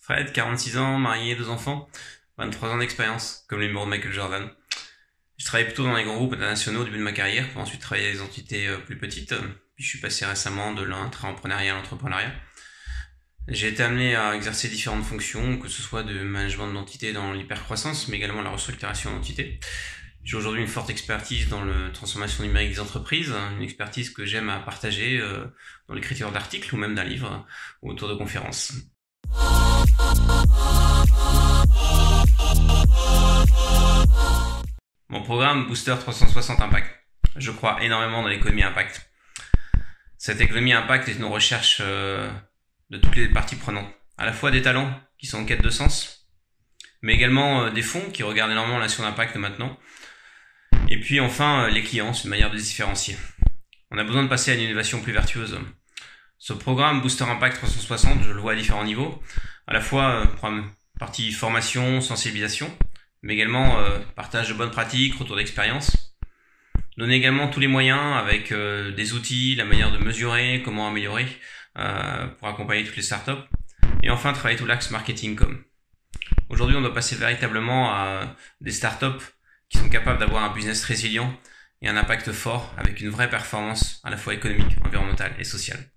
Fred, 46 ans, marié, 2 enfants, 23 ans d'expérience, comme le numéro de Michael Jordan. Je travaillais plutôt dans les grands groupes internationaux au début de ma carrière, pour ensuite travailler avec des entités plus petites. Puis je suis passé récemment de l'intrapreneuriat à l'entrepreneuriat. J'ai été amené à exercer différentes fonctions, que ce soit de management d'entités dans l'hypercroissance, mais également la restructuration d'entités. J'ai aujourd'hui une forte expertise dans la transformation numérique des entreprises, une expertise que j'aime à partager dans l'écriture d'articles ou même d'un livre ou autour de conférences. Mon programme Booster 360 Impact. Je crois énormément dans l'économie Impact. Cette économie Impact est une recherche de toutes les parties prenantes. À la fois des talents qui sont en quête de sens, mais également des fonds qui regardent énormément la notion d'impact maintenant. Et puis enfin, les clients, c'est une manière de se différencier. On a besoin de passer à une innovation plus vertueuse. Ce programme Booster Impact 360, je le vois à différents niveaux. À la fois partie formation, sensibilisation, mais également partage de bonnes pratiques, retour d'expérience. Donner également tous les moyens avec des outils, la manière de mesurer, comment améliorer pour accompagner toutes les startups. Et enfin, travailler tout l'axe marketing com. Aujourd'hui, on doit passer véritablement à des startups qui sont capables d'avoir un business résilient et un impact fort avec une vraie performance à la fois économique, environnementale et sociale.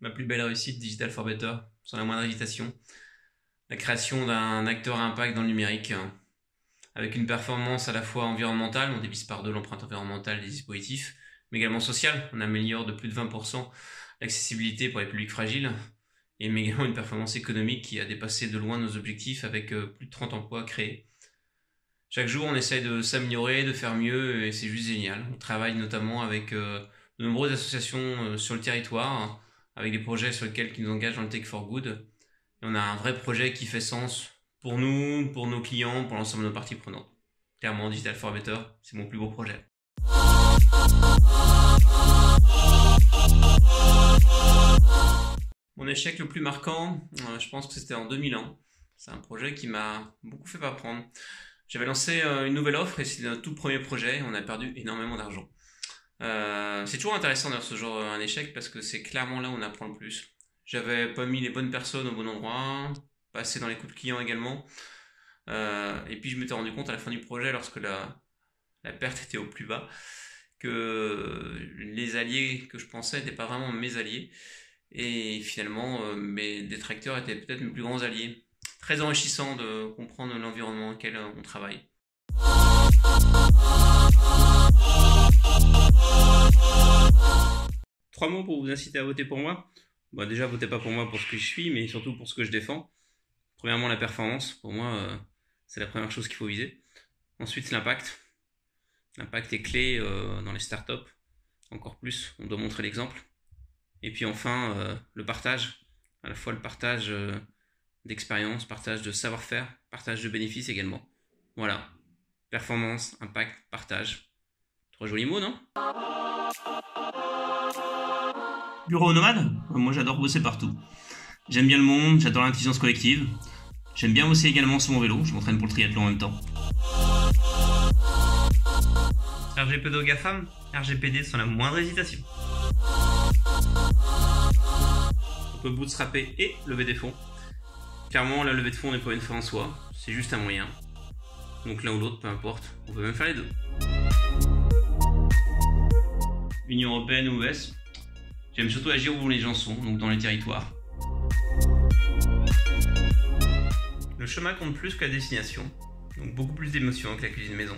Ma plus belle réussite Digital for Better, sans la moindre hésitation, la création d'un acteur à impact dans le numérique, avec une performance à la fois environnementale, on divise par 2 l'empreinte environnementale des dispositifs, mais également sociale, on améliore de plus de 20% l'accessibilité pour les publics fragiles, et également une performance économique qui a dépassé de loin nos objectifs avec plus de 30 emplois créés. Chaque jour, on essaye de s'améliorer, de faire mieux, et c'est juste génial. On travaille notamment avec de nombreuses associations sur le territoire, avec des projets sur lesquels qui nous engagent dans le Tech for Good. Et on a un vrai projet qui fait sens pour nous, pour nos clients, pour l'ensemble de nos parties prenantes. Clairement, Digital for Better, c'est mon plus beau projet. Mon échec le plus marquant, je pense que c'était en 2001. C'est un projet qui m'a beaucoup fait apprendre. J'avais lancé une nouvelle offre et c'était notre tout premier projet. On a perdu énormément d'argent. C'est toujours intéressant d'avoir ce genre un échec parce que c'est clairement là où on apprend le plus. J'avais pas mis les bonnes personnes au bon endroit, pas assez dans l'écoute client également. Et puis je m'étais rendu compte à la fin du projet, lorsque la perte était au plus bas, que les alliés que je pensais n'étaient pas vraiment mes alliés. Et finalement, mes détracteurs étaient peut-être mes plus grands alliés. Très enrichissant de comprendre l'environnement dans lequel on travaille. 3 mots pour vous inciter à voter pour moi. Bon, déjà, votez pas pour moi pour ce que je suis, mais surtout pour ce que je défends. Premièrement, la performance. Pour moi, c'est la première chose qu'il faut viser. Ensuite, c'est l'impact. L'impact est clé dans les startups. Encore plus, on doit montrer l'exemple. Et puis enfin, le partage. À la fois le partage d'expérience, partage de savoir-faire, partage de bénéfices également. Voilà. Performance, impact, partage. 3 jolis mots, non? Bureau nomade? Moi j'adore bosser partout. J'aime bien le monde, j'adore l'intelligence collective. J'aime bien bosser également sur mon vélo, je m'entraîne pour le triathlon en même temps. RGPD au GAFAM, RGPD sans la moindre hésitation. On peut bootstrapper et lever des fonds. Clairement, la levée de fonds n'est pas une fin en soi, c'est juste un moyen. Donc l'un ou l'autre, peu importe, on peut même faire les deux. Union européenne ou US, j'aime surtout agir où les gens sont, donc dans les territoires. Le chemin compte plus que la destination, donc beaucoup plus d'émotions que la cuisine maison.